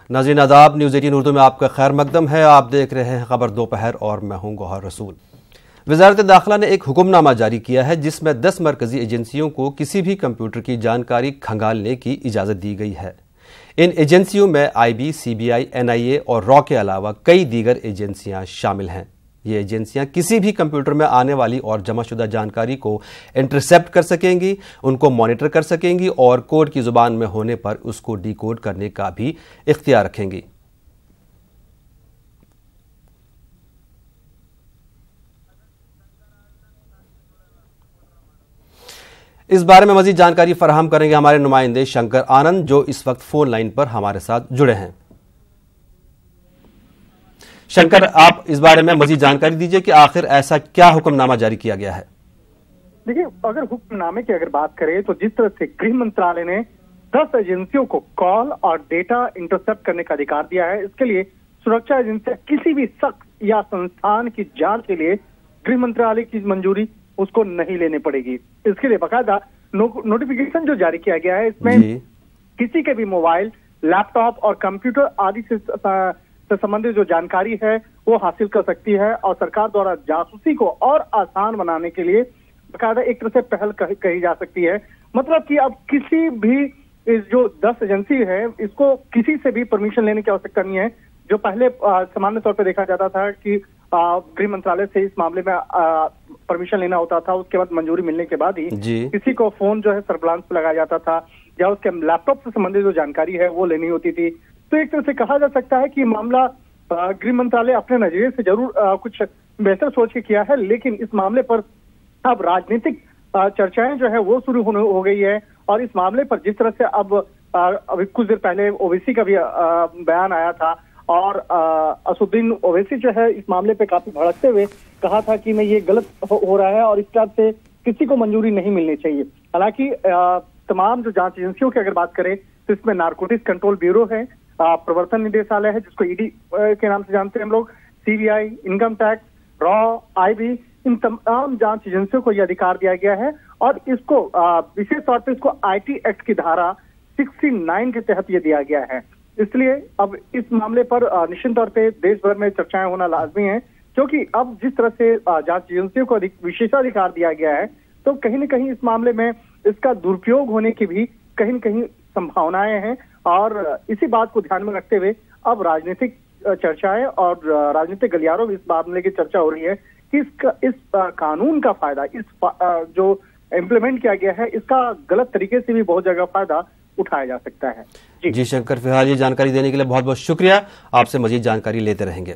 नाज़रीन आदाब, न्यूज़ 18 उर्दू में आपका खैर मकदम है। आप देख रहे हैं खबर दोपहर और मैं हूं गौहर रसूल। वज़ारत दाखिला ने एक हुक्मनामा जारी किया है जिसमें 10 मरकजी एजेंसियों को किसी भी कंप्यूटर की जानकारी खंगालने की इजाज़त दी गई है। इन एजेंसियों में IB, CBI, NIA और रॉ के अलावा कई दीगर एजेंसियां शामिल हैं। ये एजेंसियां किसी भी कंप्यूटर में आने वाली और जमाशुदा जानकारी को इंटरसेप्ट कर सकेंगी, उनको मॉनिटर कर सकेंगी और कोड की जुबान में होने पर उसको डिकोड करने का भी इख्तियार रखेंगी। इस बारे में मजीद जानकारी फराहम करेंगे हमारे नुमाइंदे शंकर आनंद, जो इस वक्त फोन लाइन पर हमारे साथ जुड़े हैं। शंकर, आप इस बारे में मजीद जानकारी दीजिए कि आखिर ऐसा क्या हुक्मनामा जारी किया गया है। देखिए, अगर हुक्मनामे की अगर बात करें तो जिस तरह से गृह मंत्रालय ने 10 एजेंसियों को कॉल और डेटा इंटरसेप्ट करने का अधिकार दिया है, इसके लिए सुरक्षा एजेंसियां किसी भी शख्स या संस्थान की जांच के लिए गृह मंत्रालय की मंजूरी उसको नहीं लेनी पड़ेगी। इसके लिए बाकायदा नोटिफिकेशन जो जारी किया गया है, इसमें किसी के भी मोबाइल, लैपटॉप और कंप्यूटर आदि से संबंधित जो जानकारी है वो हासिल कर सकती है और सरकार द्वारा जासूसी को और आसान बनाने के लिए बाकायदा एक तरह से पहल कही जा सकती है। मतलब कि अब किसी भी इस जो 10 एजेंसी है, इसको किसी से भी परमिशन लेने की आवश्यकता नहीं है। जो पहले सामान्य तौर पर देखा जाता था कि गृह मंत्रालय से इस मामले में परमिशन लेना होता था, उसके बाद मंजूरी मिलने के बाद ही किसी को फोन जो है सर्विलांस पे लगाया जाता था या उसके लैपटॉप से संबंधित जो जानकारी है वो लेनी होती थी। तो एक तरह से कहा जा सकता है कि मामला गृह मंत्रालय अपने नजरिए से जरूर कुछ बेहतर सोच के किया है, लेकिन इस मामले पर अब राजनीतिक चर्चाएं जो है वो शुरू हो गई है। और इस मामले पर जिस तरह से अब अभी कुछ देर पहले ओवैसी का भी बयान आया था और असुद्दीन ओवैसी जो है इस मामले पे काफी भड़कते हुए कहा था कि मैं ये गलत हो रहा है और इस तरह से किसी को मंजूरी नहीं मिलनी चाहिए। हालांकि तमाम जो जांच एजेंसियों की अगर बात करें तो इसमें नारकोटिक्स कंट्रोल ब्यूरो है, प्रवर्तन निदेशालय है जिसको ED के नाम से जानते हैं हम लोग, CBI, income tax, raw, IB, इन तमाम जांच एजेंसियों को यह अधिकार दिया गया है और इसको विशेष तौर पर इसको IT एक्ट की धारा 69 के तहत ये दिया गया है। इसलिए अब इस मामले पर निश्चित तौर पे देश भर में चर्चाएं होना लाजमी है, क्योंकि अब जिस तरह से जांच एजेंसियों को विशेषाधिकार दिया गया है तो कहीं न कहीं इस मामले में इसका दुरुपयोग होने की भी कहीं न कहीं संभावनाएं हैं। और इसी बात को ध्यान में रखते हुए अब राजनीतिक चर्चाएं और राजनीतिक गलियारों में इस मामले की चर्चा हो रही है कि इस कानून का फायदा, इस जो इम्प्लीमेंट किया गया है, इसका गलत तरीके से भी बहुत जगह फायदा उठाया जा सकता है। जी शंकर, फिलहाल ये जानकारी देने के लिए बहुत बहुत शुक्रिया। आपसे मजीद जानकारी लेते रहेंगे।